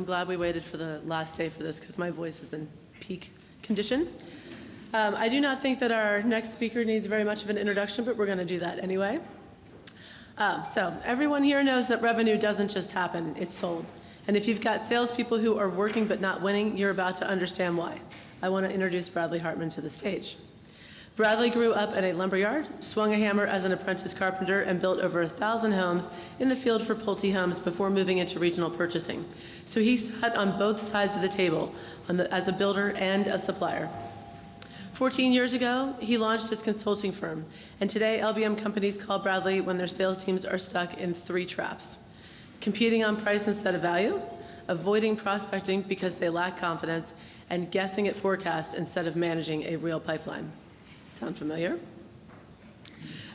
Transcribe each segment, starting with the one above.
glad we waited for the last day for this because my voice is in peak condition. I do not think that our next speaker needs very much of an introduction, but we're going to do that anyway. So everyone here knows that revenue doesn't just happen, it's sold. And if you've got salespeople who are working but not winning, you're about to understand why. I want to introduce Bradley Hartmann to the stage. Bradley grew up in a lumberyard, swung a hammer as an apprentice carpenter, and built over 1,000 homes in the field for Pulte Homes before moving into regional purchasing. So he sat on both sides of the table as a builder and a supplier. 14 years ago, he launched his consulting firm, and today LBM companies call Bradley when their sales teams are stuck in 3 traps: competing on price instead of value, avoiding prospecting because they lack confidence, and guessing at forecasts instead of managing a real pipeline. Sound familiar?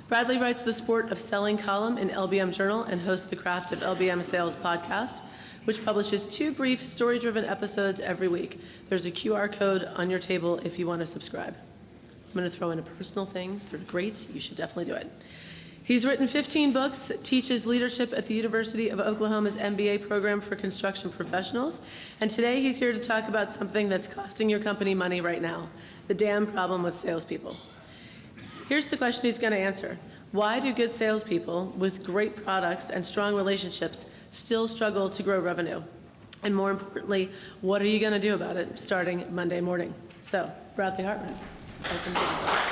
Bradley writes the Sport of Selling column in LBM Journal and hosts the Craft of LBM Sales podcast, which publishes 2 brief story-driven episodes every week. There's a QR code on your table if you want to subscribe. I'm going to throw in a personal thing. They're great. You should definitely do it. He's written 15 books, teaches leadership at the University of Oklahoma's MBA program for construction professionals, and today he's here to talk about something that's costing your company money right now: the damn problem with salespeople. Here's the question he's going to answer. Why do good salespeople with great products and strong relationships still struggle to grow revenue? And more importantly, what are you going to do about it starting Monday morning? So, Bradley Hartmann, welcome to the show.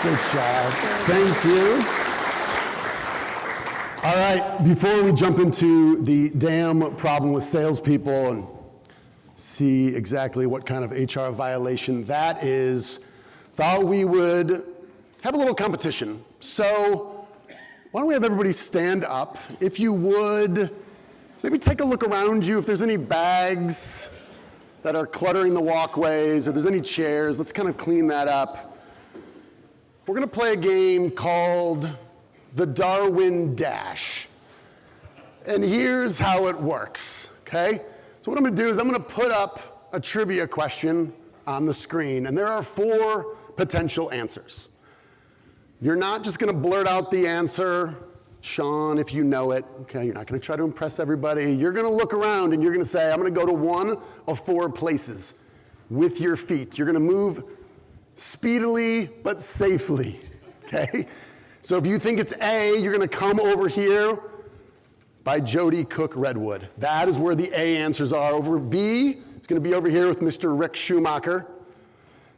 Good job. Thank you. All right, before we jump into the damn problem with salespeople and see exactly what kind of HR violation that is, thought we would have a little competition. So why don't we have everybody stand up? If you would, maybe take a look around you. If there's any bags that are cluttering the walkways, or there's any chairs, let's kind of clean that up. We're going to play a game called the Darwin Dash. And here's how it works, okay? So what I'm going to do is I'm going to put up a trivia question on the screen, and there are 4 potential answers. You're not just going to blurt out the answer, Sean, if you know it, okay? You're not going to try to impress everybody. You're going to look around and you're going to say, I'm going to go to one of 4 places with your feet. You're going to move speedily but safely, okay? So if you think it's A, you're going to come over here by Jody Cook Redwood. That is where the A answers are. Over B, it's going to be over here with Mr. Rick Schumacher.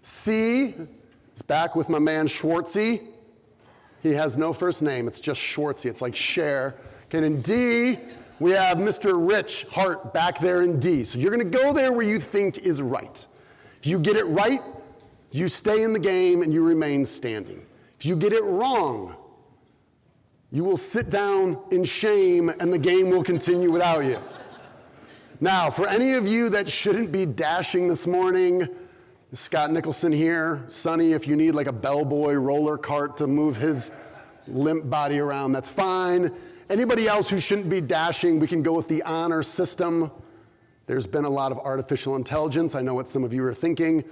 C is back with my man Schwartzy. He has no first name, it's just Schwartzy. It's like Cher. Okay, and in D, we have Mr. Rich Hart back there in D. So you're going to go there where you think is right. If you get it right, you stay in the game and you remain standing. If you get it wrong, you will sit down in shame and the game will continue without you. Now, for any of you that shouldn't be dashing this morning, Scott Nicholson here. Sonny, if you need like a bellboy roller cart to move his limp body around, that's fine. Anybody else who shouldn't be dashing, we can go with the honor system. There's been a lot of artificial intelligence. I know what some of you are thinking.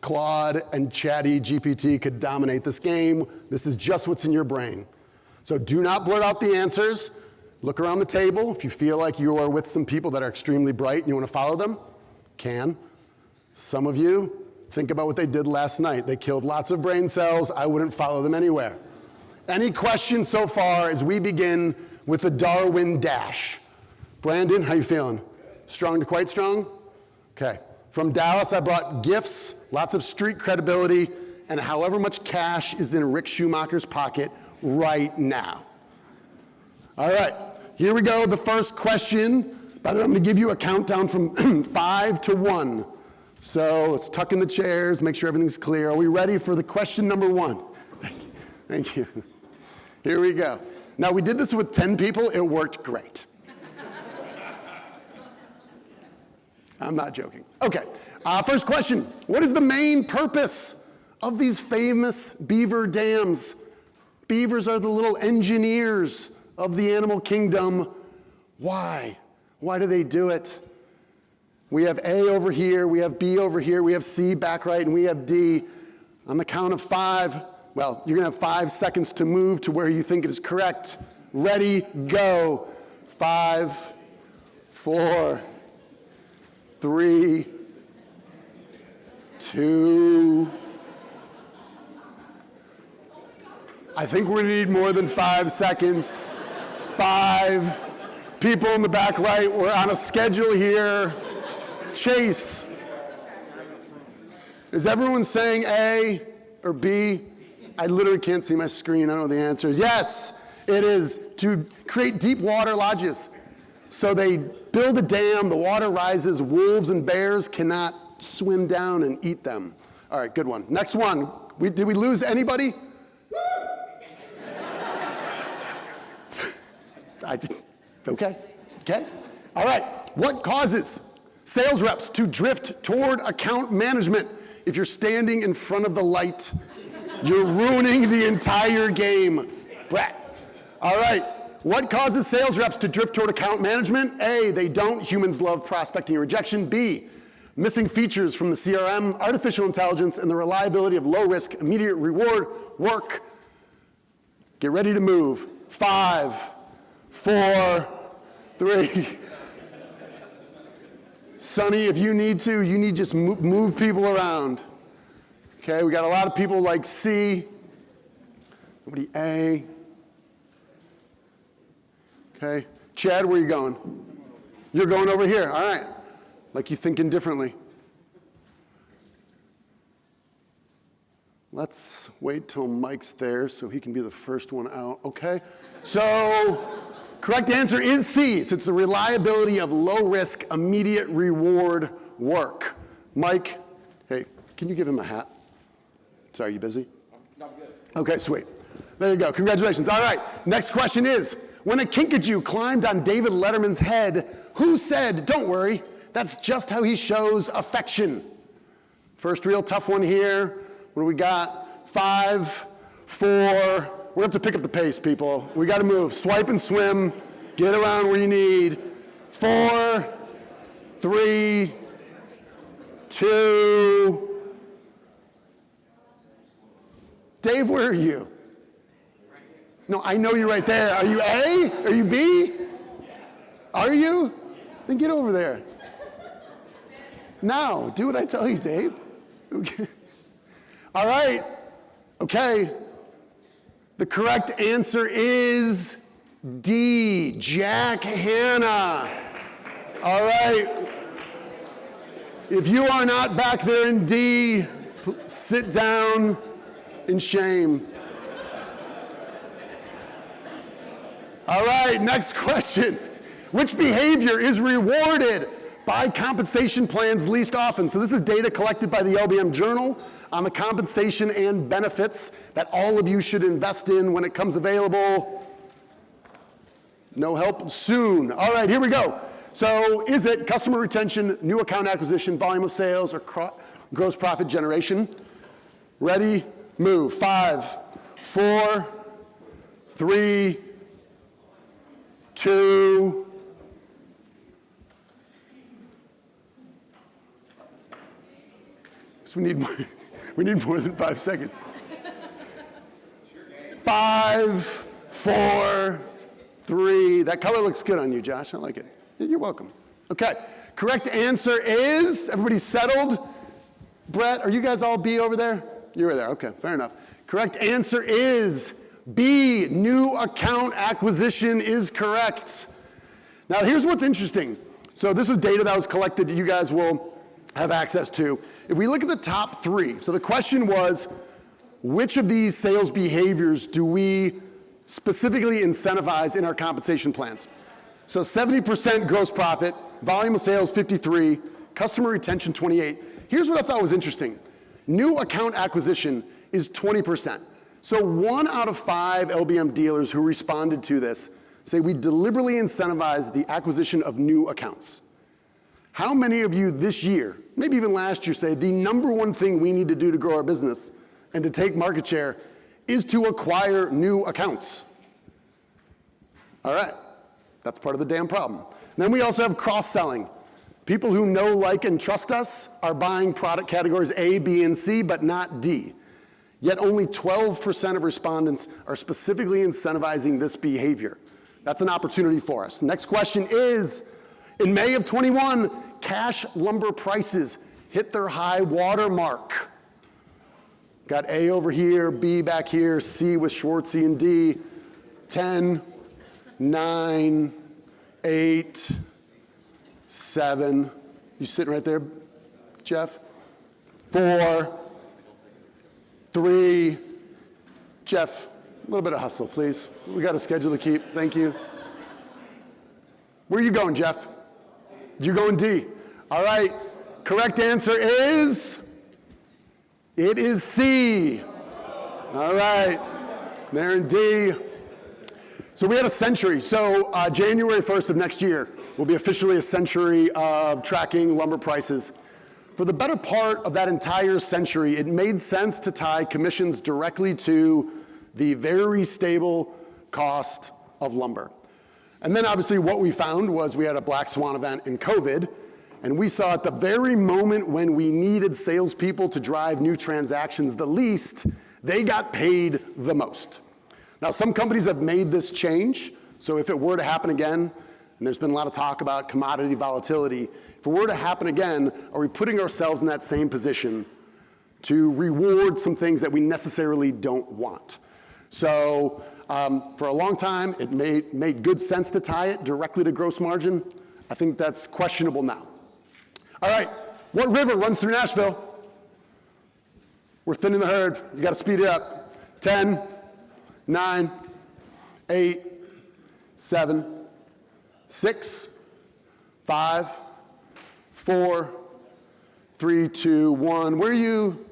Claude and Chatty GPT could dominate this game. This is just what's in your brain. So do not blurt out the answers. Look around the table. If you feel like you are with some people that are extremely bright and you want to follow them, can. Some of you, think about what they did last night. They killed lots of brain cells. I wouldn't follow them anywhere. Any questions so far as we begin with the Darwin Dash? Brandon, how you feeling? Strong to quite strong? Okay. From Dallas, I brought gifts, lots of street credibility, and however much cash is in Rick Schumacher's pocket right now. All right, here we go. The first question. By the way, I'm going to give you a countdown from 5 to 1. So let's tuck in the chairs, make sure everything's clear. Are we ready for the question number 1? Thank you. Here we go. Now, we did this with 10 people. It worked great. I'm not joking. Okay, first question. What is the main purpose of these famous beaver dams? Beavers are the little engineers of the animal kingdom. Why? Why do they do it? We have A over here, we have B over here, we have C back right, and we have D. On the count of 5, well, you're going to have 5 seconds to move to where you think it is correct. Ready, go. 5, 4, 3, 2. I think we're gonna need more than 5 seconds. 5. People in the back right, we're on a schedule here. Chase. Is everyone saying A or B? I literally can't see my screen. I don't know the answer is. Yes, it is to create deep water lodges. So they build a dam, the water rises, wolves and bears cannot swim down and eat them. All right, good one. Next one. Did we lose anybody? Okay. All right. What causes sales reps to drift toward account management? If you're standing in front of the light, you're ruining the entire game. Brett. All right. What causes sales reps to drift toward account management? A, they don't. Humans love prospecting and rejection. B, missing features from the CRM, artificial intelligence, and the reliability of low-risk, immediate reward work. Get ready to move. 5, 4, 3. Sonny, if you need to, just move people around. Okay, we got a lot of people like C. Nobody A. Okay, Chad, where are you going? You're going over here, all right. Like you thinking differently. Let's wait till Mike's there so he can be the first one out, okay? So, correct answer is C. So it's the reliability of low-risk, immediate reward work. Mike, hey, can you give him a hat? Sorry, you busy? No, I'm good. Okay, sweet. There you go. Congratulations. All right, next question is, when a kinkajou climbed on David Letterman's head, who said, don't worry, that's just how he shows affection? First real tough one here. What do we got? 5, 4. We have to pick up the pace, people. We got to move. Swipe and swim. Get around where you need. 4, 3, 2. Dave, where are you? No, I know you're right there. Are you A? Are you B? Are you? Then get over there. Now, do what I tell you, Dave. Okay. All right. Okay. The correct answer is D, Jack Hanna. All right. If you are not back there in D, sit down in shame. All right, next question. Which behavior is rewarded by compensation plans least often? So this is data collected by the LBM Journal on the compensation and benefits that all of you should invest in when it comes available. No help soon. All right, here we go. So is it customer retention, new account acquisition, volume of sales, or gross profit generation? Ready, move. 5, 4, 3, 2. So we need more than 5 seconds. 5, 4, 3. That color looks good on you, Josh. I like it. You're welcome. Okay. Correct answer is, everybody settled? Brett, are you guys all B over there? You were there. Okay, fair enough. Correct answer is B, new account acquisition is correct. Now here's what's interesting. So this is data that was collected that you guys will have access to. If we look at the top 3, so the question was, which of these sales behaviors do we specifically incentivize in our compensation plans? So 70% gross profit, volume of sales 53, customer retention 28. Here's what I thought was interesting. New account acquisition is 20%. So 1 out of 5 LBM dealers who responded to this say we deliberately incentivize the acquisition of new accounts. How many of you this year, maybe even last year, say the number one thing we need to do to grow our business and to take market share is to acquire new accounts? All right, that's part of the damn problem. And then we also have cross-selling. People who know, like, and trust us are buying product categories A, B, and C, but not D. Yet only 12% of respondents are specifically incentivizing this behavior. That's an opportunity for us. Next question is, In May of 21, cash lumber prices hit their high water mark. Got A over here, B back here, C with Schwartzy and D. 10, 9, 8, 7. You sitting right there, Jeff? 4, 3. Jeff, a little bit of hustle, please. We got a schedule to keep. Thank you. Where are you going, Jeff? You're going D. All right. Correct answer is, it is C. All right. There in D. So we had a century. So January 1st of next year will be officially a century of tracking lumber prices. For the better part of that entire century, it made sense to tie commissions directly to the very stable cost of lumber. And then obviously what we found was we had a black swan event in COVID, and we saw at the very moment when we needed salespeople to drive new transactions the least, they got paid the most. Now, some companies have made this change, so if it were to happen again, and there's been a lot of talk about commodity volatility, if it were to happen again, are we putting ourselves in that same position to reward some things that we necessarily don't want? So for a long time, it made good sense to tie it directly to gross margin. I think that's questionable now. All right, what river runs through Nashville? We're thinning the herd. You got to speed it up. 10, 9, 8, 7, 6, 5, 4, 3, 2, 1. Where are you?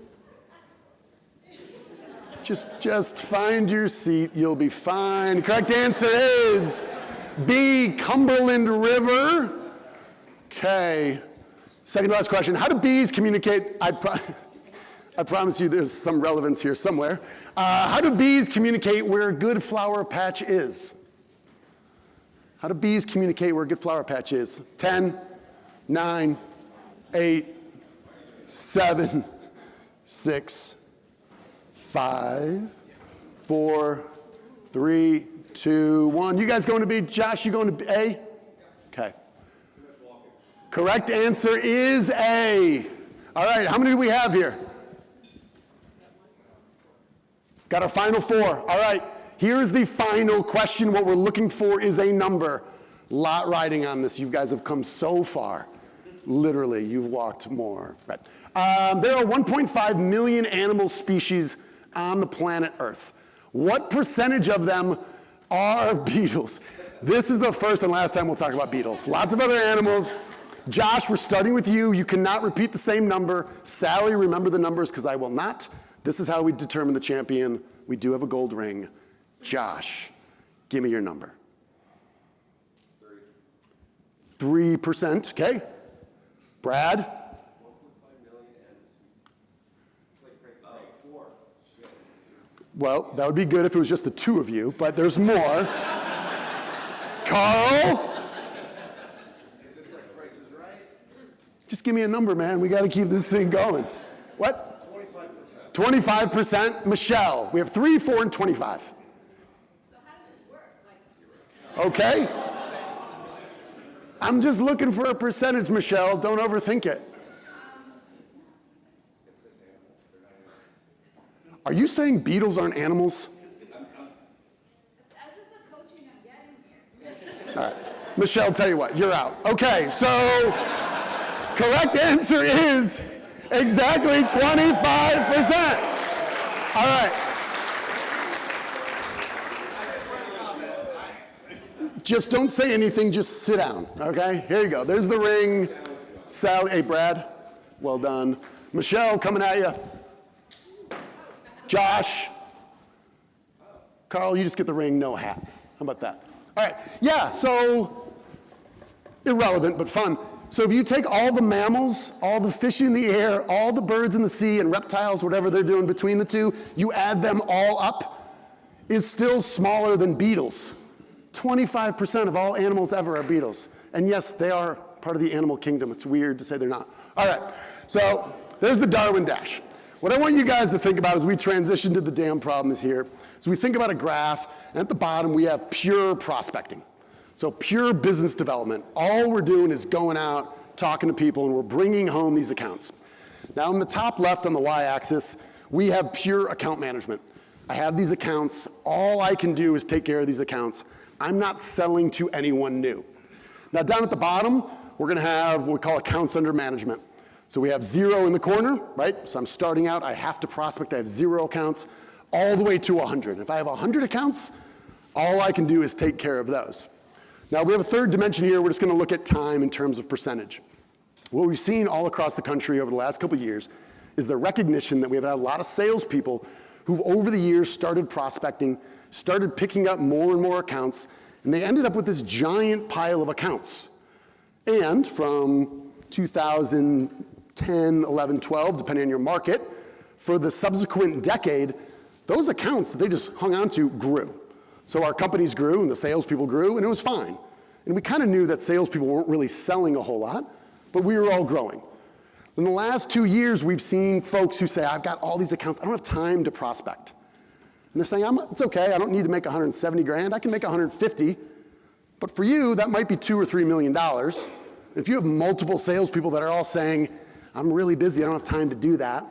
Just find your seat. You'll be fine. Correct answer is B, Cumberland River. Okay. Second to last question. How do bees communicate? I promise you there's some relevance here somewhere. How do bees communicate where a good flower patch is? How do bees communicate where a good flower patch is? 10, 9, 8, 7, 6, 5, 4, 3, 2, 1. You guys going to B? Josh, you going to A? Okay. Correct answer is A. All right, how many do we have here? Got our final 4. All right, here's the final question. What we're looking for is a number. Lot riding on this. You guys have come so far. Literally, you've walked more. Right. There are 1.5 million animal species on the planet Earth. What percentage of them are beetles? This is the first and last time we'll talk about beetles. Lots of other animals. Josh, we're starting with you. You cannot repeat the same number. Sally, remember the numbers because I will not. This is how we determine the champion. We do have a gold ring. Josh, give me your number. 3%, okay. Brad? 1.5 million it's like price of 4. Well, that would be good if it was just the 2 of you, but there's more. Carl? Is this like Price is Right? Just give me a number, man. We got to keep this thing going. What? 25%. 25%. Michelle, we have 3, 4, and 25. So how does this work? Okay. I'm just looking for a percentage, Michelle. Don't overthink it. Are you saying beetles aren't animals? That's just the coaching I'm getting here. All right. Michelle, tell you what, you're out. Okay, so correct answer is exactly 25%. All right. Just don't say anything, just sit down, okay? Here you go. There's the ring. Sally, hey, Brad, well done. Michelle, coming at you. Josh. Carl, you just get the ring, no hat. How about that? All right, yeah, so irrelevant, but fun. So if you take all the mammals, all the fish in the air, all the birds in the sea, and reptiles, whatever they're doing between the two, you add them all up, is still smaller than beetles. 25% of all animals ever are beetles. And yes, they are part of the animal kingdom. It's weird to say they're not. All right, so there's the Darwin Dash. What I want you guys to think about as we transition to the damn problem is here. So we think about a graph, and at the bottom we have pure prospecting. So pure business development. All we're doing is going out, talking to people, and we're bringing home these accounts. Now, on the top left on the y-axis, we have pure account management. I have these accounts. All I can do is take care of these accounts. I'm not selling to anyone new. Now, down at the bottom, we're going to have what we call accounts under management. So we have 0 in the corner, right? So I'm starting out. I have to prospect. I have 0 accounts all the way to 100. If I have 100 accounts, all I can do is take care of those. Now, we have a third dimension here. We're just going to look at time in terms of percentage. What we've seen all across the country over the last couple of years is the recognition that we have had a lot of salespeople who've over the years started prospecting, started picking up more and more accounts, and they ended up with this giant pile of accounts. And from 2010, 11, 12, depending on your market, for the subsequent decade, those accounts that they just hung on to grew. So our companies grew and the salespeople grew, and it was fine. And we kind of knew that salespeople weren't really selling a whole lot, but we were all growing. In the last 2 years, we've seen folks who say, I've got all these accounts, I don't have time to prospect. And they're saying, it's okay, I don't need to make 170 grand, I can make 150. But for you, that might be $2 or $3 million. If you have multiple salespeople that are all saying, I'm really busy, I don't have time to do that,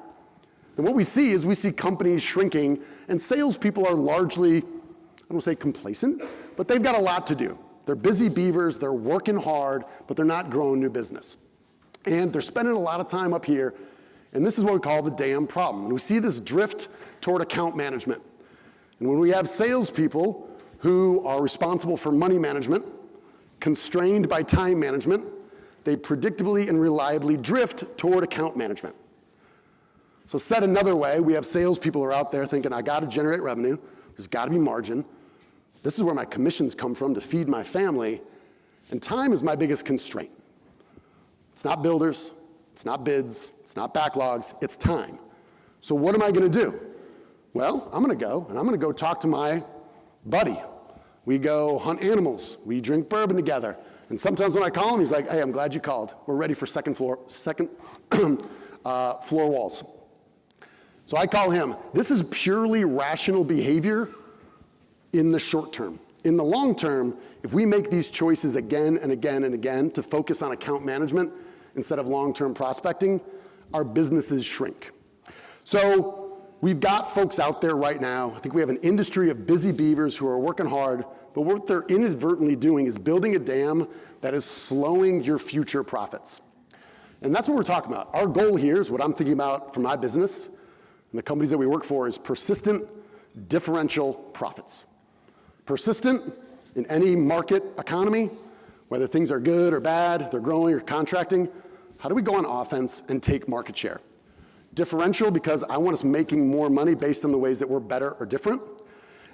then what we see is we see companies shrinking, and salespeople are largely, I don't say complacent, but they've got a lot to do. They're busy beavers, they're working hard, but they're not growing new business. And they're spending a lot of time up here, and this is what we call the damn problem. And we see this drift toward account management. And when we have salespeople who are responsible for money management, constrained by time management, they predictably and reliably drift toward account management. So said another way, we have salespeople who are out there thinking, I got to generate revenue, there's got to be margin, this is where my commissions come from to feed my family, and time is my biggest constraint. It's not builders, it's not bids, it's not backlogs, it's time. So what am I going to do? Well, I'm going to go talk to my buddy. We go hunt animals, we drink bourbon together, and sometimes when I call him, he's like, hey, I'm glad you called. We're ready for second floor walls. So I call him. This is purely rational behavior in the short term. In the long term, if we make these choices again and again and again to focus on account management instead of long-term prospecting, our businesses shrink. So we've got folks out there right now. I think we have an industry of busy beavers who are working hard, but what they're inadvertently doing is building a dam that is slowing your future profits. And that's what we're talking about. Our goal here is what I'm thinking about for my business and the companies that we work for is persistent differential profits. Persistent in any market economy, whether things are good or bad, they're growing or contracting, how do we go on offense and take market share? Differential because I want us making more money based on the ways that we're better or different.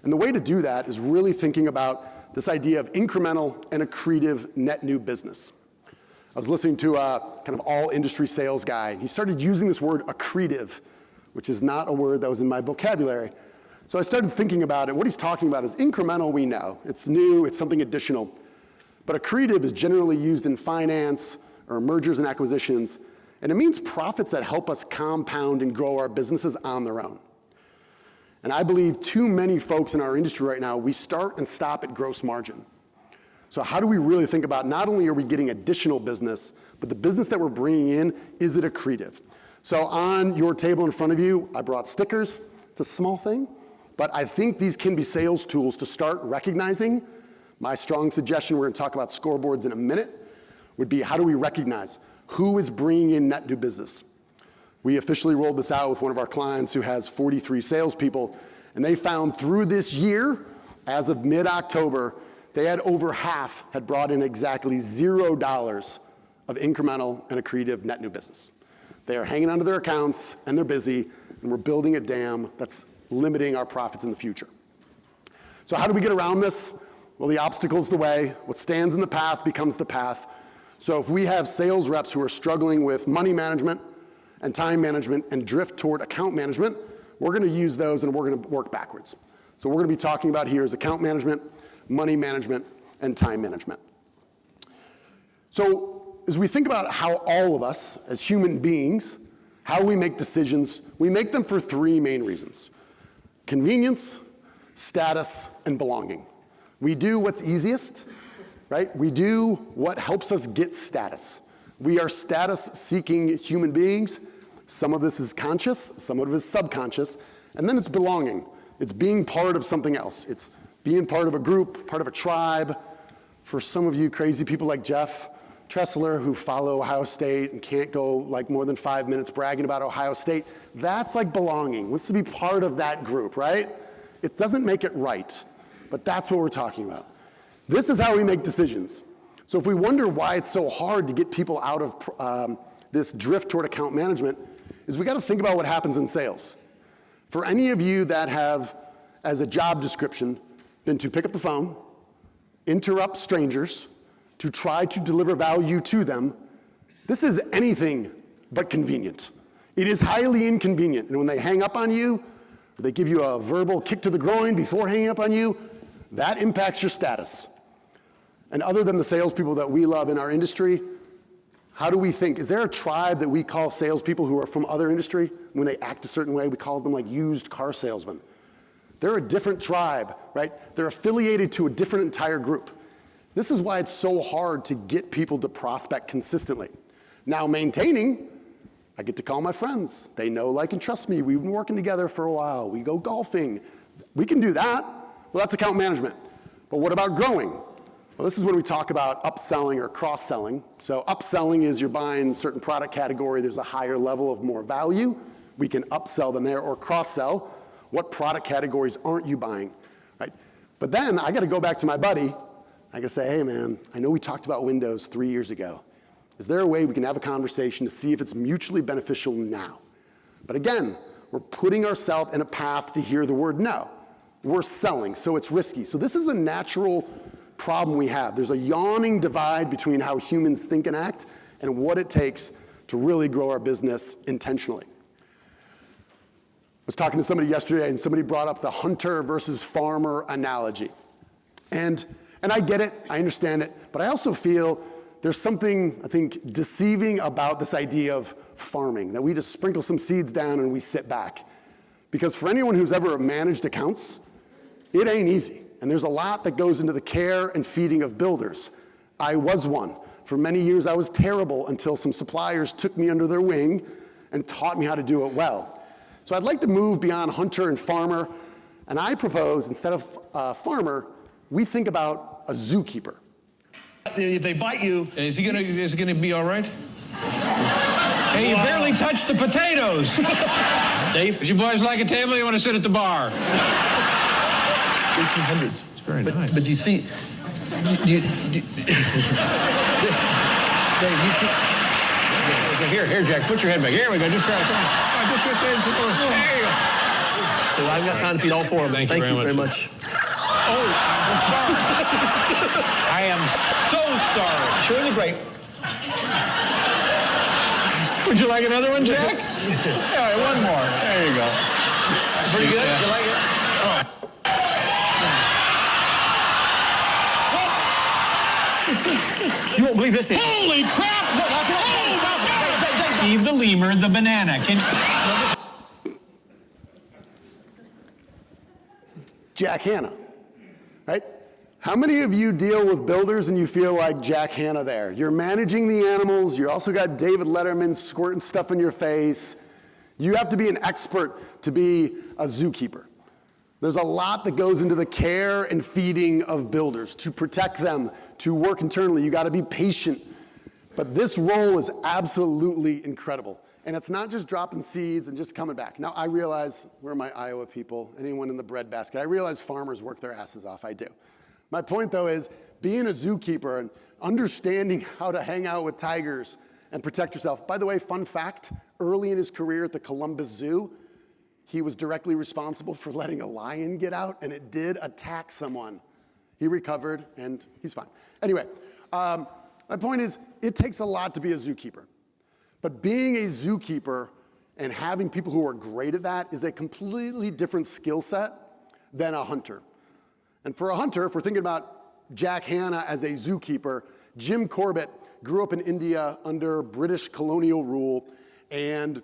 And the way to do that is really thinking about this idea of incremental and accretive net new business. I was listening to a kind of all industry sales guy, and he started using this word accretive, which is not a word that was in my vocabulary. So I started thinking about it. What he's talking about is incremental, we know. It's new, it's something additional. But accretive is generally used in finance or mergers and acquisitions, and it means profits that help us compound and grow our businesses on their own. And I believe too many folks in our industry right now, we start and stop at gross margin. So how do we really think about not only are we getting additional business, but the business that we're bringing in, is it accretive? So on your table in front of you, I brought stickers. It's a small thing, but I think these can be sales tools to start recognizing. My strong suggestion, we're going to talk about scoreboards in a minute, would be how do we recognize who is bringing in net new business? We officially rolled this out with one of our clients who has 43 salespeople, and they found through this year, as of mid-October, they had over half had brought in exactly $0 of incremental and accretive net new business. They are hanging onto their accounts, and they're busy, and we're building a dam that's limiting our profits in the future. So how do we get around this? Well, the obstacle's the way. What stands in the path becomes the path. So if we have sales reps who are struggling with money management and time management and drift toward account management, we're going to use those and we're going to work backwards. So what we're going to be talking about here is account management, money management, and time management. So as we think about how all of us as human beings, how we make decisions, we make them for three main reasons: convenience, status, and belonging. We do what's easiest, right? We do what helps us get status. We are status-seeking human beings. Some of this is conscious, some of it is subconscious, and then it's belonging. It's being part of something else. It's being part of a group, part of a tribe. For some of you crazy people like Jeff Tressler who follow Ohio State and can't go like more than 5 minutes bragging about Ohio State, that's like belonging. Wants to be part of that group, right? It doesn't make it right, but that's what we're talking about. This is how we make decisions. So if we wonder why it's so hard to get people out of this drift toward account management, is we got to think about what happens in sales. For any of you that have, as a job description, been to pick up the phone, interrupt strangers, to try to deliver value to them, this is anything but convenient. It is highly inconvenient. And when they hang up on you, or they give you a verbal kick to the groin before hanging up on you, that impacts your status. And other than the salespeople that we love in our industry, how do we think? Is there a tribe that we call salespeople who are from other industry? When they act a certain way, we call them like used car salesmen. They're a different tribe, right? They're affiliated to a different entire group. This is why it's so hard to get people to prospect consistently. Now, maintaining, I get to call my friends. They know, like, and trust me. We've been working together for a while. We go golfing. We can do that. Well, that's account management. But what about growing? Well, this is when we talk about upselling or cross-selling. So upselling is you're buying a certain product category. There's a higher level of more value. We can upsell them there, or cross-sell. What product categories aren't you buying, right? But then I got to go back to my buddy. I gotta say, hey man, I know we talked about Windows 3 years ago. Is there a way we can have a conversation to see if it's mutually beneficial now? But again, we're putting ourselves in a path to hear the word no. We're selling, so it's risky. So this is the natural problem we have. There's a yawning divide between how humans think and act and what it takes to really grow our business intentionally. I was talking to somebody yesterday and somebody brought up the hunter versus farmer analogy. And I get it, I understand it, but I also feel there's something, I think, deceiving about this idea of farming, that we just sprinkle some seeds down and we sit back. Because for anyone who's ever managed accounts, it ain't easy. And there's a lot that goes into the care and feeding of builders. I was one. For many years, I was terrible until some suppliers took me under their wing and taught me how to do it well. So I'd like to move beyond hunter and farmer, and I propose, instead of farmer, we think about a zookeeper. If they bite you, is it gonna be all right? Hey, you barely touched the potatoes. Dave, Would you boys like a table? Or you want to sit at the bar? 1800s. It's very nice. But you see, Dave, you see. Here, Jack. Put your head back. Here we go. Just try it. Come on, put your head back. There you go. So I've got time to feed all four of them. Thank you very much. Oh, I'm sorry. I am so sorry. Surely great. Would you like another one, Jack? All right, one more. There you go. Pretty good? Yeah. You like it? Oh. You won't believe this. Holy crap! Oh, Steve the lemur, the banana. Jack Hanna, right? How many of you deal with builders and you feel like Jack Hanna there? You're managing the animals, you also got David Letterman squirting stuff in your face. You have to be an expert to be a zookeeper. There's a lot that goes into the care and feeding of builders, to protect them, to work internally. You gotta be patient. But this role is absolutely incredible. And it's not just dropping seeds and just coming back. Now, I realize, where are my Iowa people? Anyone in the breadbasket? I realize farmers work their asses off, I do. My point, though, is being a zookeeper and understanding how to hang out with tigers and protect yourself. By the way, fun fact, early in his career at the Columbus Zoo, he was directly responsible for letting a lion get out, and it did attack someone. He recovered, and he's fine. Anyway, my point is, it takes a lot to be a zookeeper. But being a zookeeper and having people who are great at that is a completely different skill set than a hunter. And for a hunter, if we're thinking about Jack Hanna as a zookeeper, Jim Corbett grew up in India under British colonial rule, and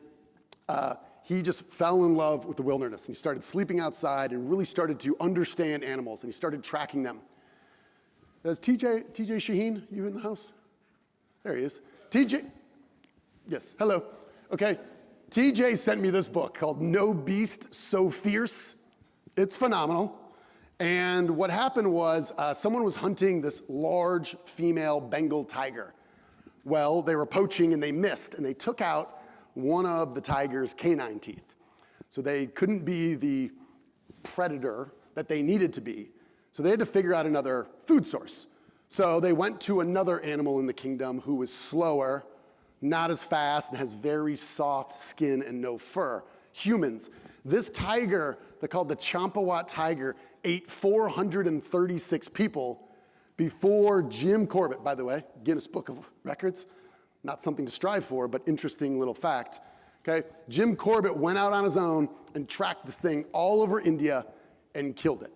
he just fell in love with the wilderness. And he started sleeping outside and really started to understand animals, and he started tracking them. Is TJ Shaheen, you in the house? There he is. TJ, yes, hello. Okay, TJ sent me this book called No Beast So Fierce. It's phenomenal. And what happened was someone was hunting this large female Bengal tiger. Well, they were poaching and they missed, and they took out one of the tiger's canine teeth. So they couldn't be the predator that they needed to be. So they had to figure out another food source. So they went to another animal in the kingdom who was slower, not as fast, and has very soft skin and no fur. Humans. This tiger, they're called the Champawat tiger, ate 436 people before Jim Corbett, by the way, Guinness Book of Records, not something to strive for, but interesting little fact. Okay, Jim Corbett went out on his own and tracked this thing all over India and killed it.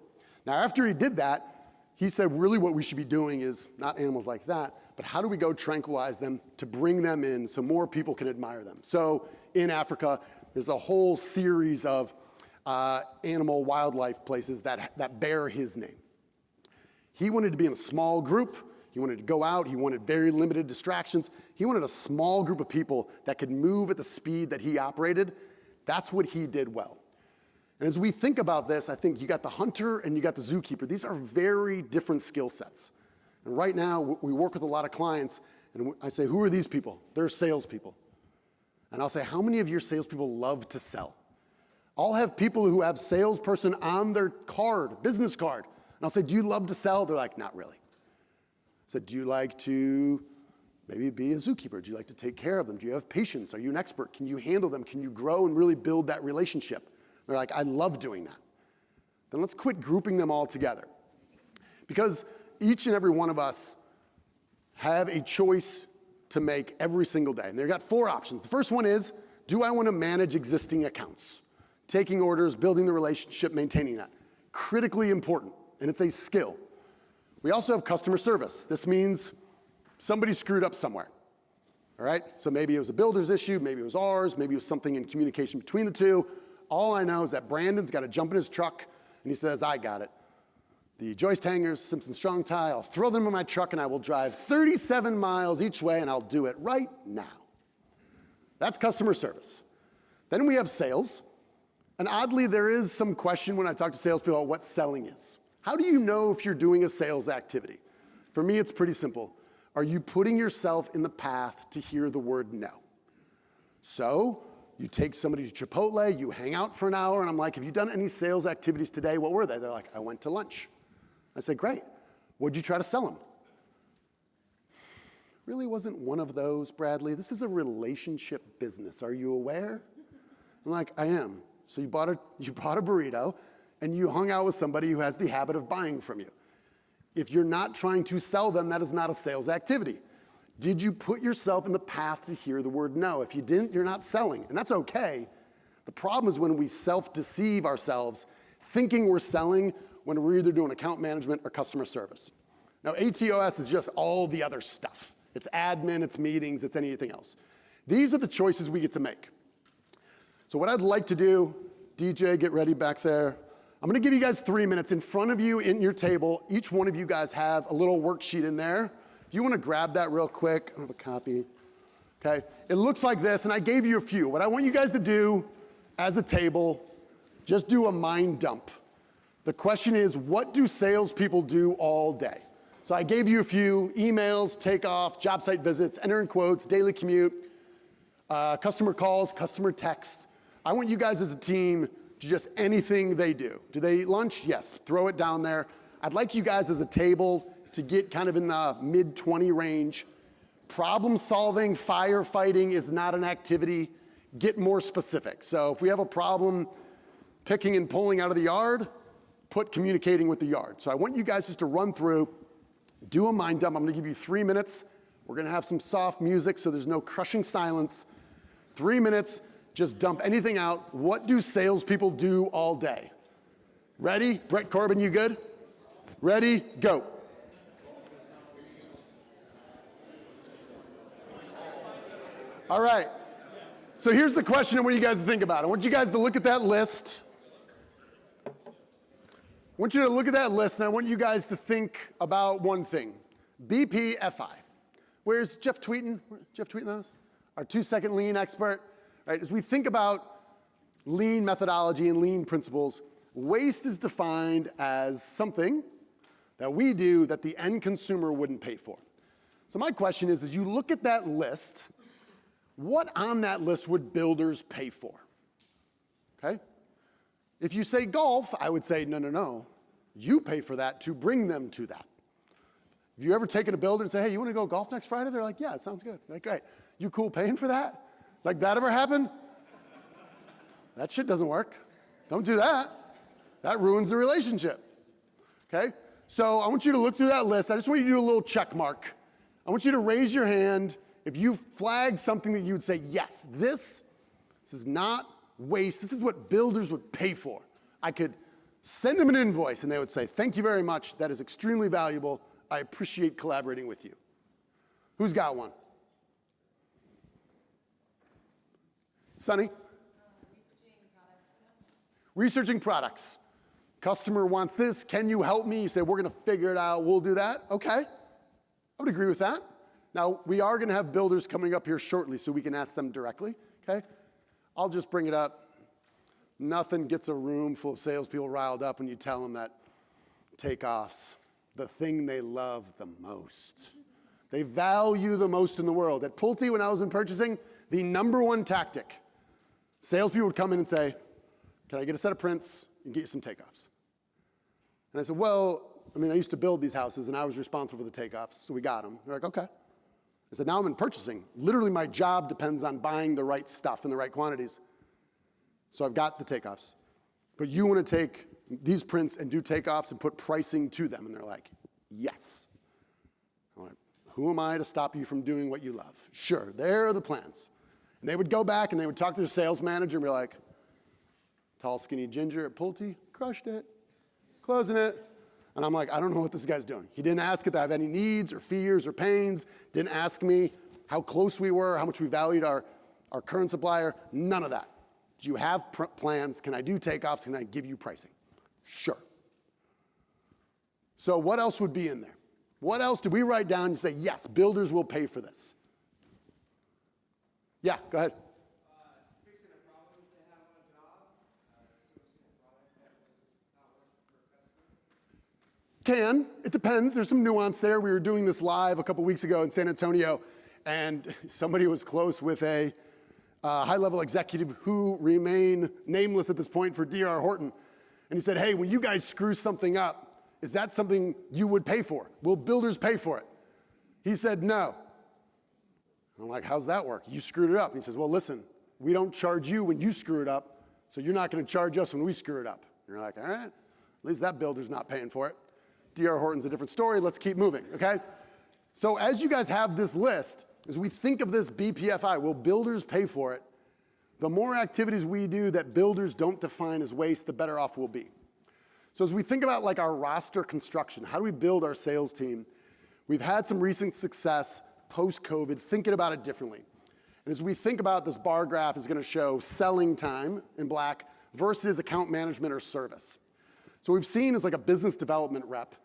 Now, after he did that, he said, really what we should be doing is not animals like that, but how do we go tranquilize them to bring them in so more people can admire them? So in Africa, there's a whole series of animal wildlife places that bear his name. He wanted to be in a small group. He wanted to go out. He wanted very limited distractions. He wanted a small group of people that could move at the speed that he operated. That's what he did well. And as we think about this, I think you got the hunter and you got the zookeeper. These are very different skill sets. And right now, we work with a lot of clients, and I say, who are these people? They're salespeople. And I'll say, how many of your salespeople love to sell? I'll have people who have salesperson on their card, business card. And I'll say, do you love to sell? They're like, not really. I said, do you like to maybe be a zookeeper? Do you like to take care of them? Do you have patience? Are you an expert? Can you handle them? Can you grow and really build that relationship? They're like, I love doing that. Then let's quit grouping them all together. Because each and every one of us have a choice to make every single day. And they've got 4 options. The first one is, do I want to manage existing accounts? Taking orders, building the relationship, maintaining that. Critically important, and it's a skill. We also have customer service. This means somebody screwed up somewhere. All right? So maybe it was a builder's issue, maybe it was ours, maybe it was something in communication between the two. All I know is that Brandon's got to jump in his truck, and he says, I got it. The joist hangers, Simpson strong tie, I'll throw them in my truck, and I will drive 37 miles each way, and I'll do it right now. That's customer service. Then we have sales. And oddly, there is some question when I talk to salespeople about what selling is. How do you know if you're doing a sales activity? For me, it's pretty simple. Are you putting yourself in the path to hear the word no? So you take somebody to Chipotle, you hang out for an hour, and I'm like, have you done any sales activities today? What were they? They're like, I went to lunch. I say, great. What'd you try to sell them? Really wasn't one of those, Bradley. This is a relationship business. Are you aware? I'm like, I am. So you bought a burrito, and you hung out with somebody who has the habit of buying from you. If you're not trying to sell them, that is not a sales activity. Did you put yourself in the path to hear the word no? If you didn't, you're not selling, and that's okay. The problem is when we self-deceive ourselves, thinking we're selling when we're either doing account management or customer service. Now, ATOS is just all the other stuff. It's admin, it's meetings, it's anything else. These are the choices we get to make. So what I'd like to do, DJ, get ready back there. I'm gonna give you guys 3 minutes. In front of you, in your table, each one of you guys have a little worksheet in there. If you wanna grab that real quick, I have a copy, okay? It looks like this, and I gave you a few. What I want you guys to do as a table, just do a mind dump. The question is, what do salespeople do all day? So I gave you a few: emails, takeoff, job site visits, entering quotes, daily commute, customer calls, customer texts. I want you guys as a team to just anything they do. Do they eat lunch? Yes, throw it down there. I'd like you guys as a table to get kind of in the mid-20 range. Problem solving, firefighting is not an activity. Get more specific. So if we have a problem picking and pulling out of the yard, put communicating with the yard. So I want you guys just to run through, do a mind dump. I'm gonna give you 3 minutes. We're gonna have some soft music so there's no crushing silence. 3 minutes, just dump anything out. What do salespeople do all day? Ready? Brett Corbin, you good? Ready? Go. All right. So here's the question I want you guys to think about. I want you guys to look at that list. want you to look at that list, and I want you guys to think about one thing. BPFI. Where's Jeff Tweeten? Jeff Tweeten those? Our 2-second lean expert. Right? As we think about lean methodology and lean principles, waste is defined as something that we do that the end consumer wouldn't pay for. So my question is, as you look at that list, what on that list would builders pay for? Okay? If you say golf, I would say, no. You pay for that to bring them to that. Have you ever taken a builder and say, hey, you want to go golf next Friday? They're like, yeah, sounds good. Like, great. You cool paying for that? Like, that ever happen? That shit doesn't work. Don't do that. That ruins the relationship. Okay? So I want you to look through that list. I just want you to do a little check mark. I want you to raise your hand if you flagged something that you would say, yes, this is not waste. This is what builders would pay for. I could send them an invoice and they would say, thank you very much. That is extremely valuable. I appreciate collaborating with you. Who's got one? Sonny? Researching products. Customer wants this. Can you help me? You say, we're going to figure it out. We'll do that. Okay. I would agree with that. Now, we are going to have builders coming up here shortly so we can ask them directly. Okay? I'll just bring it up. Nothing gets a room full of salespeople riled up when you tell them that takeoffs, the thing they love the most. They value the most in the world. At Pulte, when I was in purchasing, the number one tactic, salespeople would come in and say, can I get a set of prints and get you some takeoffs? And I said, well, I used to build these houses and I was responsible for the takeoffs, so we got them. They're like, okay. I said, now I'm in purchasing. Literally, my job depends on buying the right stuff in the right quantities. So I've got the takeoffs. But you want to take these prints and do takeoffs and put pricing to them? And they're like, yes. I'm like, who am I to stop you from doing what you love? Sure, there are the plans. And they would go back and they would talk to their sales manager and be like, tall, skinny ginger at Pulte, crushed it, closing it. And I'm like, I don't know what this guy's doing. He didn't ask if I have any needs or fears or pains, didn't ask me how close we were, how much we valued our current supplier, none of that. Do you have plans? Can I do takeoffs? Can I give you pricing? Sure. So what else would be in there? What else did we write down and say, yes, builders will pay for this? Yeah, go ahead. Fixing a problem they have on a job, servicing a product that was not working for a customer. It depends. There's some nuance there. We were doing this live a couple weeks ago in San Antonio, and somebody was close with a high-level executive who remain nameless at this point for D.R. Horton. And he said, hey, when you guys screw something up, is that something you would pay for? Will builders pay for it? He said, no. I'm like, how's that work? You screwed it up. And he says, well, listen, we don't charge you when you screw it up, so you're not going to charge us when we screw it up. And you're like, all right, at least that builder's not paying for it. D.R. Horton's a different story. Let's keep moving, okay? So as you guys have this list, as we think of this BPFI, will builders pay for it? The more activities we do that builders don't define as waste, the better off we'll be. So as we think about like our roster construction, how do we build our sales team? We've had some recent success post-COVID, thinking about it differently. And as we think about this bar graph is going to show selling time in black versus account management or service. So we've seen as like a business development rep,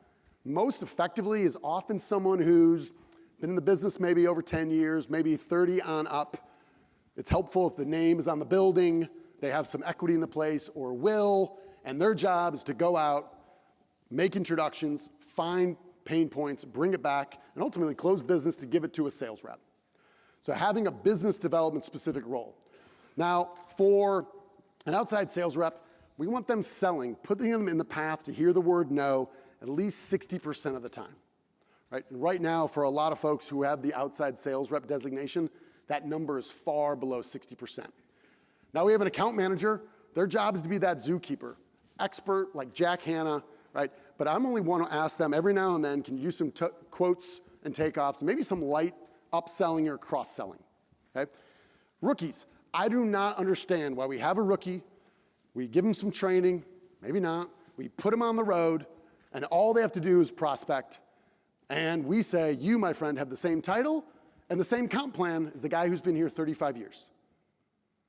most effectively is often someone who's been in the business maybe over 10 years, maybe 30 on up. It's helpful if the name is on the building, they have some equity in the place or will, and their job is to go out, make introductions, find pain points, bring it back, and ultimately close business to give it to a sales rep. So having a business development specific role. Now, for an outside sales rep, we want them selling, putting them in the path to hear the word no at least 60% of the time. Right? And right now, for a lot of folks who have the outside sales rep designation, that number is far below 60%. Now we have an account manager. Their job is to be that zookeeper, expert like Jack Hanna, right? But I'm only want to ask them every now and then, can you use some quotes and takeoffs, maybe some light upselling or cross-selling, okay? Rookies, I do not understand why we have a rookie, we give them some training, maybe not, we put them on the road, and all they have to do is prospect, and we say, you, my friend, have the same title and the same comp plan as the guy who's been here 35 years.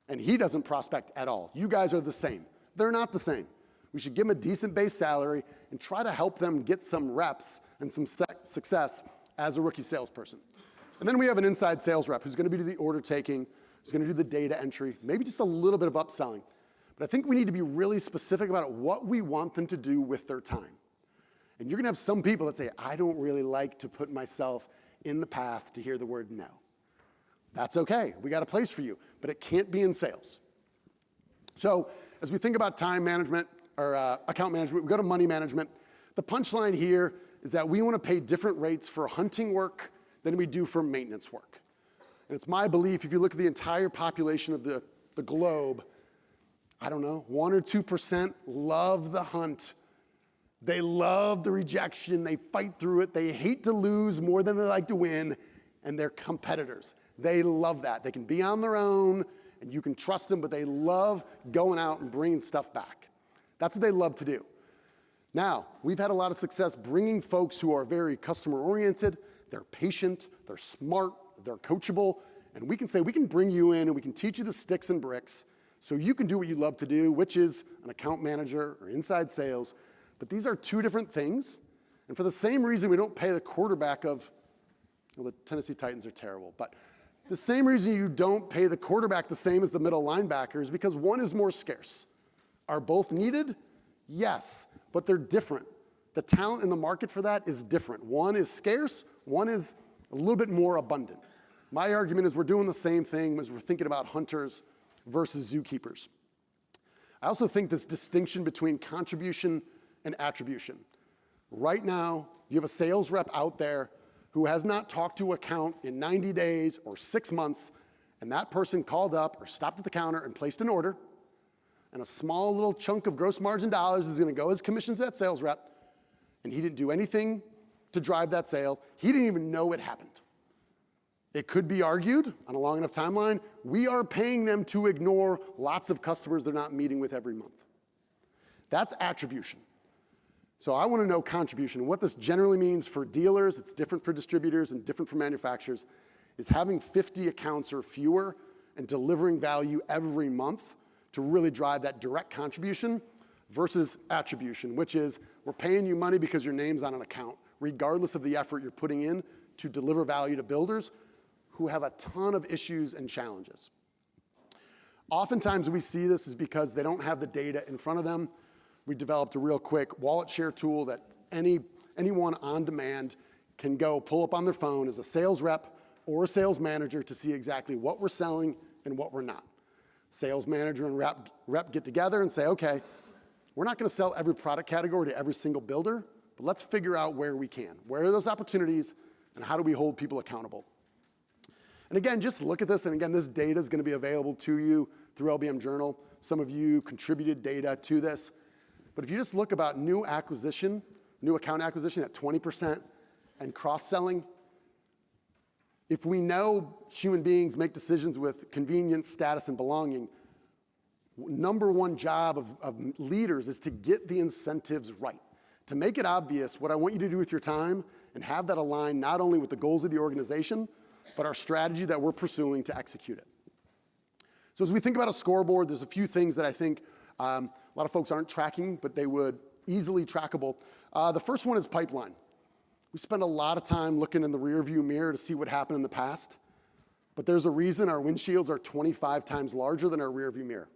And he doesn't prospect at all. You guys are the same. They're not the same. We should give them a decent base salary and try to help them get some reps and some success as a rookie salesperson. And then we have an inside sales rep who's going to do the order taking, who's going to do the data entry, maybe just a little bit of upselling. But I think we need to be really specific about what we want them to do with their time. And you're going to have some people that say, I don't really like to put myself in the path to hear the word no. That's okay. We got a place for you, but it can't be in sales. So as we think about time management or account management, we go to money management. The punchline here is that we want to pay different rates for hunting work than we do for maintenance work. And it's my belief, if you look at the entire population of the globe, I don't know, 1 or 2% love the hunt. They love the rejection. They fight through it. They hate to lose more than they like to win, and they're competitors. They love that. They can be on their own, and you can trust them, but they love going out and bringing stuff back. That's what they love to do. Now, we've had a lot of success bringing folks who are very customer-oriented, they're patient, they're smart, they're coachable, and we can say, we can bring you in and we can teach you the sticks and bricks so you can do what you love to do, which is an account manager or inside sales. But these are two different things. And for the same reason we don't pay the quarterback of, well, the Tennessee Titans are terrible, but the same reason you don't pay the quarterback the same as the middle linebacker is because one is more scarce. Are both needed? Yes, but they're different. The talent in the market for that is different. One is scarce, one is a little bit more abundant. My argument is we're doing the same thing as we're thinking about hunters versus zookeepers. I also think this distinction between contribution and attribution. Right now, you have a sales rep out there who has not talked to an account in 90 days or 6 months, and that person called up or stopped at the counter and placed an order, and a small little chunk of gross margin dollars is going to go as commissions to that sales rep, and he didn't do anything to drive that sale. He didn't even know it happened. It could be argued on a long enough timeline, we are paying them to ignore lots of customers they're not meeting with every month. That's attribution. So I want to know contribution. And what this generally means for dealers, it's different for distributors and different for manufacturers, is having 50 accounts or fewer and delivering value every month to really drive that direct contribution versus attribution, which is we're paying you money because your name's on an account, regardless of the effort you're putting in to deliver value to builders who have a ton of issues and challenges. Oftentimes we see this is because they don't have the data in front of them. We developed a real quick wallet share tool that anyone on demand can go pull up on their phone as a sales rep or a sales manager to see exactly what we're selling and what we're not. Sales manager and rep get together and say, okay, we're not going to sell every product category to every single builder, but let's figure out where we can. Where are those opportunities, and how do we hold people accountable? And again, just look at this, and again, this data is going to be available to you through LBM Journal. Some of you contributed data to this. But if you just look about new account acquisition at 20% and cross-selling, if we know human beings make decisions with convenience, status, and belonging, number one job of leaders is to get the incentives right. To make it obvious what I want you to do with your time and have that align not only with the goals of the organization, but our strategy that we're pursuing to execute it. So as we think about a scoreboard, there's a few things that I think a lot of folks aren't tracking, but they would easily trackable. The first one is pipeline. We spend a lot of time looking in the rearview mirror to see what happened in the past, but there's a reason our windshields are 25 times larger than our rearview mirror.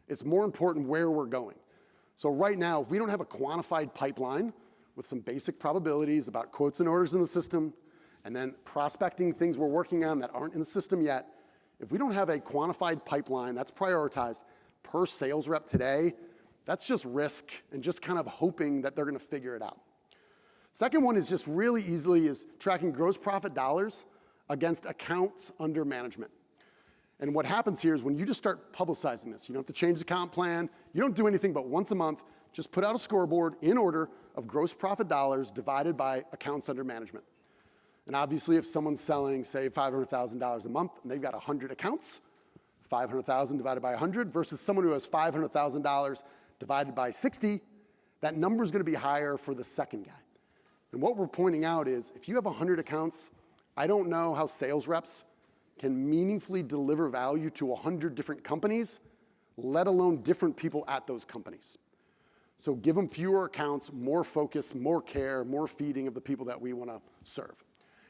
It's more important where we're going. So right now, if we don't have a quantified pipeline with some basic probabilities about quotes and orders in the system, and then prospecting things we're working on that aren't in the system yet, if we don't have a quantified pipeline that's prioritized per sales rep today, that's just risk and just kind of hoping that they're going to figure it out. Second one is just really easily is tracking gross profit dollars against accounts under management. And what happens here is when you just start publicizing this, you don't have to change the account plan, you don't do anything but once a month, just put out a scoreboard in order of gross profit dollars divided by accounts under management. And obviously if someone's selling, say, $500,000 a month and they've got 100 accounts, 500,000 divided by 100 versus someone who has $500,000 divided by 60, that number is going to be higher for the second guy. And what we're pointing out is if you have 100 accounts, I don't know how sales reps can meaningfully deliver value to 100 different companies, let alone different people at those companies. So give them fewer accounts, more focus, more care, more feeding of the people that we want to serve.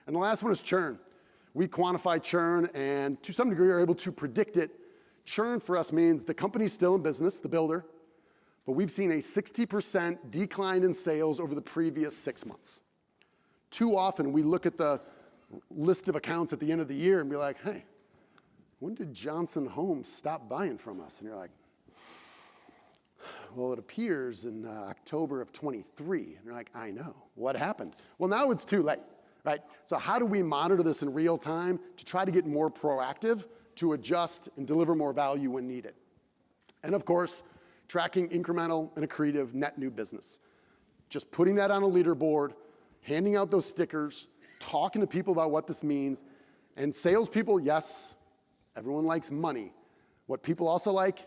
And the last one is churn. We quantify churn, and to some degree are able to predict it. Churn for us means the company's still in business, the builder, but we've seen a 60% decline in sales over the previous 6 months. Too often we look at the list of accounts at the end of the year and be like, hey, when did Johnson Homes stop buying from us? And you're like, well, it appears in October of 23. And you're like, I know. What happened? Well, now it's too late, right? So how do we monitor this in real time to try to get more proactive, to adjust and deliver more value when needed? And of course, tracking incremental and accretive net new business. Just putting that on a leaderboard, handing out those stickers, talking to people about what this means. And salespeople, yes, everyone likes money. What people also like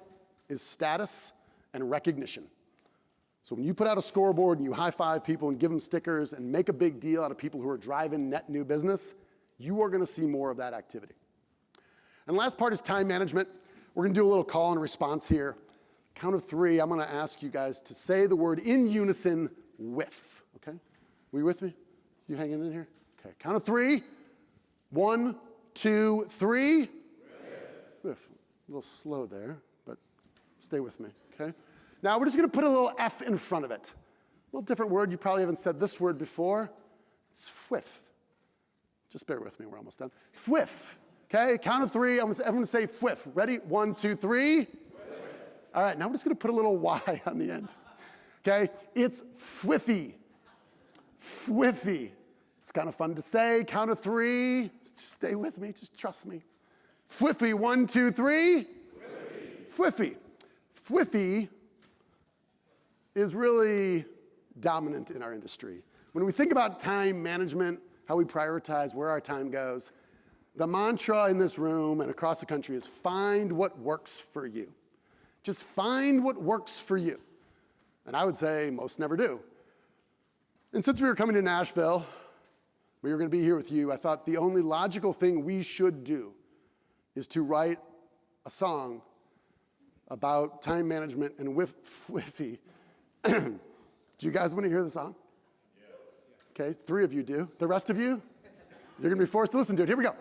is status and recognition. So when you put out a scoreboard and you high-five people and give them stickers and make a big deal out of people who are driving net new business, you are going to see more of that activity. And the last part is time management. We're going to do a little call and response here. Count of 3, I'm going to ask you guys to say the word in unison, whiff, okay? Were you with me? You hanging in here? Okay, count of 3. 1, 2, 3. Whiff. A little slow there, but stay with me, okay? Now we're just going to put a little F in front of it. A little different word. You probably haven't said this word before. It's whiff. Just bear with me. We're almost done. Whiff. Okay, count of 3. Everyone say whiff. Ready? 1, 2, 3. All right, now we're just going to put a little Y on the end. Okay, it's whiffy. Whiffy. It's kind of fun to say. Count of 3. Just stay with me. Just trust me. Whiffy. 1, 2, 3. Whiffy. Whiffy is really dominant in our industry. When we think about time management, how we prioritize, where our time goes, the mantra in this room and across the country is find what works for you. Just find what works for you. And I would say most never do. And since we were coming to Nashville, we were going to be here with you, I thought the only logical thing we should do is to write a song about time management and whiffy. Do you guys want to hear the song? Yeah. Okay, 3 of you do. The rest of you, you're going to be forced to listen to it. Here we go.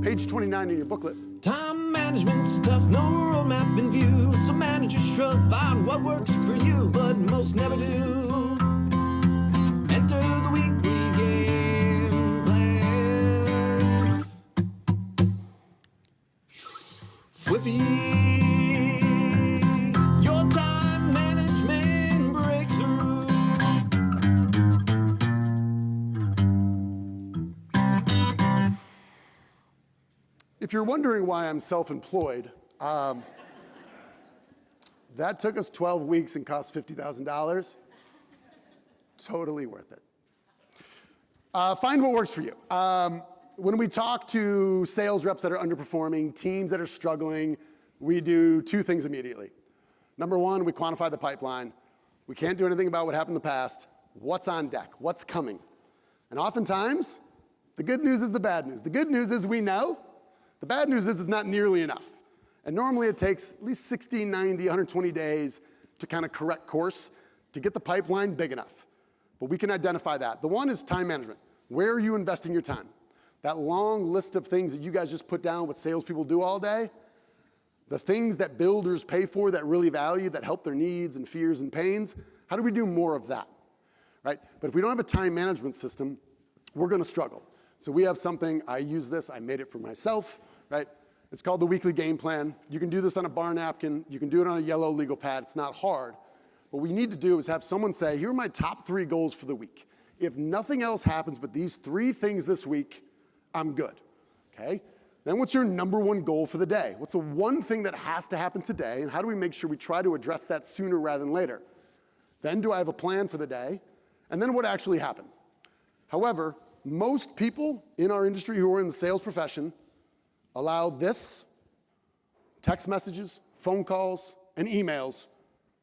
Page 29 in your booklet. Time management's tough, no roadmap in view. So managers shrug, find what works for you, but most never do. Enter the weekly game plan. Whiffy, your time management breakthrough. If you're wondering why I'm self-employed, that took us 12 weeks and cost $50,000. Totally worth it. Find what works for you. When we talk to sales reps that are underperforming, teams that are struggling, we do 2 things immediately. Number 1, we quantify the pipeline. We can't do anything about what happened in the past. What's on deck? What's coming? And oftentimes, the good news is the bad news. The good news is we know. The bad news is it's not nearly enough. And normally it takes at least 60, 90, 120 days to kind of correct course to get the pipeline big enough. But we can identify that. The one is time management. Where are you investing your time? That long list of things that you guys just put down what salespeople do all day, the things that builders pay for that really value, that help their needs and fears and pains, how do we do more of that, right? But if we don't have a time management system, we're going to struggle. So we have something, I use this, I made it for myself, right? It's called the weekly game plan. You can do this on a bar napkin. You can do it on a yellow legal pad. It's not hard. What we need to do is have someone say, here are my top 3 goals for the week. If nothing else happens but these 3 things this week, I'm good, okay? Then what's your number 1 goal for the day? What's the one thing that has to happen today, and how do we make sure we try to address that sooner rather than later? Then do I have a plan for the day? And then what actually happened? However, most people in our industry who are in the sales profession allow this, text messages, phone calls, and emails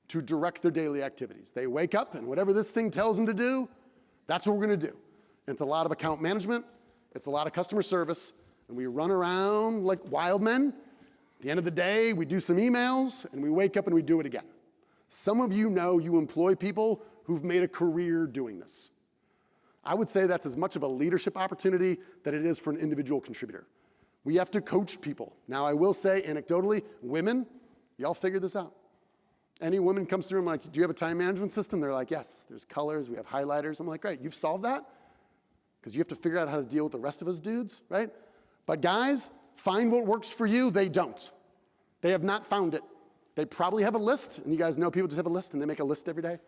to direct their daily activities. They wake up, and whatever this thing tells them to do, that's what we're going to do. And it's a lot of account management. It's a lot of customer service. And we run around like wild men, At the end of the day, we do some emails, and we wake up and we do it again. Some of you know you employ people who've made a career doing this. I would say that's as much of a leadership opportunity that it is for an individual contributor. We have to coach people. Now, I will say anecdotally, women, y'all figured this out. Any woman comes through and I'm like, do you have a time management system? They're like, yes, there's colors, we have highlighters. I'm like, great, you've solved that? Because you have to figure out how to deal with the rest of us dudes, right? But guys, find what works for you. They don't. They have not found it. They probably have a list, and you guys know people just have a list, and they make a list every day.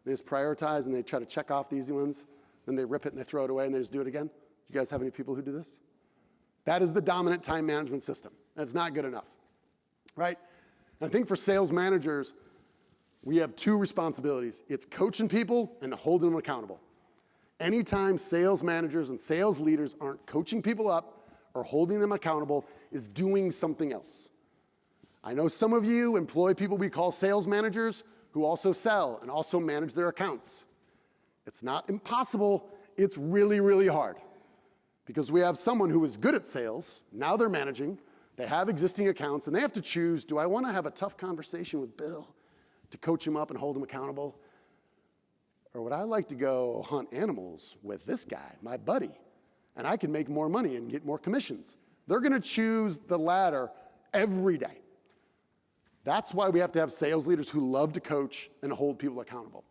They just prioritize, and they try to check off the easy ones. Then they rip it, and they throw it away, and they just do it again. You guys have any people who do this? That is the dominant time management system. That's not good enough, right? And I think for sales managers, we have two responsibilities. It's coaching people and holding them accountable. Anytime sales managers and sales leaders aren't coaching people up or holding them accountable is doing something else. I know some of you employ people we call sales managers who also sell and also manage their accounts. It's not impossible, it's really, really hard. Because we have someone who is good at sales, now they're managing, they have existing accounts, and they have to choose, do I want to have a tough conversation with Bill to coach him up and hold him accountable? Or would I like to go hunt animals with this guy, my buddy, and I can make more money and get more commissions? They're going to choose the latter every day. That's why we have to have sales leaders who love to coach and hold people accountable.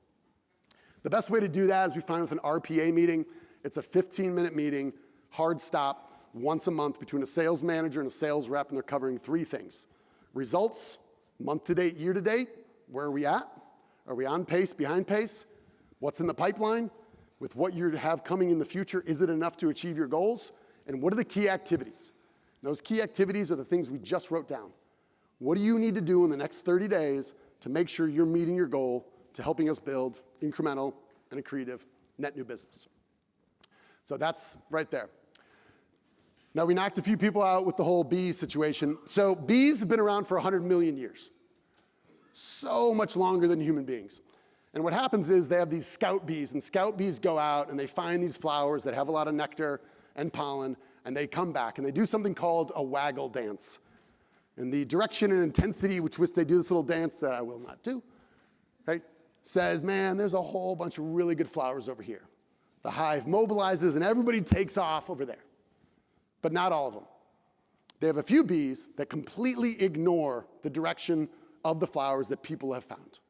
The best way to do that is we find with an RPA meeting. It's a 15-minute meeting, hard stop, once a month between a sales manager and a sales rep, and they're covering three things. Results, month to date, year to date, where are we at? Are we on pace, behind pace? What's in the pipeline? With what you have coming in the future, is it enough to achieve your goals? And what are the key activities? Those key activities are the things we just wrote down. What do you need to do in the next 30 days to make sure you're meeting your goal to helping us build incremental and accretive net new business? So that's right there. Now, we knocked a few people out with the whole bee situation. So bees have been around for 100 million years. So much longer than human beings. And what happens is they have these scout bees, and scout bees go out and they find these flowers that have a lot of nectar and pollen, and they come back and they do something called a waggle dance. And the direction and intensity with which they do this little dance that I will not do, right, says, man, there's a whole bunch of really good flowers over here. The hive mobilizes and everybody takes off over there. But not all of them. They have a few bees that completely ignore the direction of the flowers that people have found.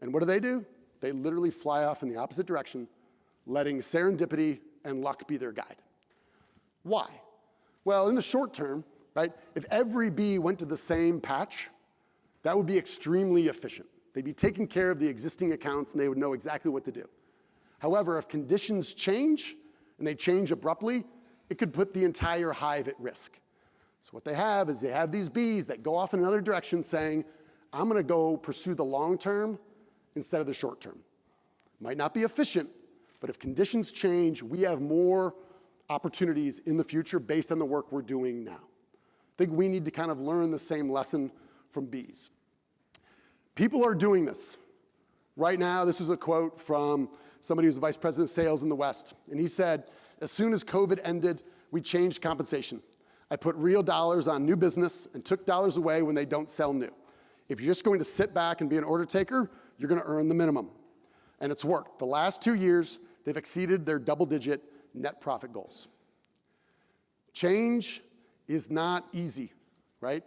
And what do? They literally fly off in the opposite direction, letting serendipity and luck be their guide. Why? Well, in the short term, right, if every bee went to the same patch, that would be extremely efficient. They'd be taking care of the existing accounts and they would know exactly what to do. However, if conditions change, and they change abruptly, it could put the entire hive at risk. So what they have is they have these bees that go off in another direction saying, I'm going to go pursue the long term instead of the short term. Might not be efficient, but if conditions change, we have more opportunities in the future based on the work we're doing now. I think we need to kind of learn the same lesson from bees. People are doing this. Right now, this is a quote from somebody who's the vice president of sales in the West, and he said, as soon as COVID ended, we changed compensation. I put real dollars on new business and took dollars away when they don't sell new. If you're just going to sit back and be an order taker, you're going to earn the minimum. And it's worked. The last 2 years, they've exceeded their double-digit net profit goals. Change is not easy, right?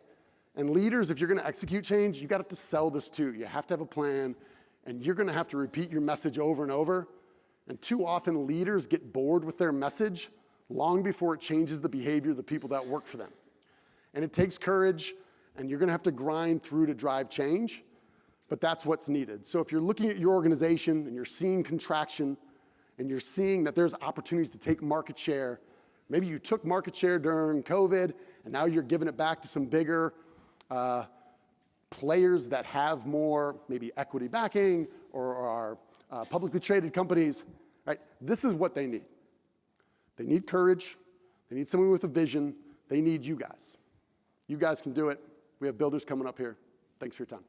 And leaders, if you're going to execute change, you got to sell this too. You have to have a plan, and you're going to have to repeat your message over and over. And too often, leaders get bored with their message long before it changes the behavior of the people that work for them. And it takes courage, and you're going to have to grind through to drive change, but that's what's needed. So if you're looking at your organization and you're seeing contraction, and you're seeing that there's opportunities to take market share, maybe you took market share during COVID, and now you're giving it back to some bigger players that have more maybe equity backing or are publicly traded companies, right? This is what they need. They need courage. They need someone with a vision. They need you guys. You guys can do it. We have builders coming up here. Thanks for your time.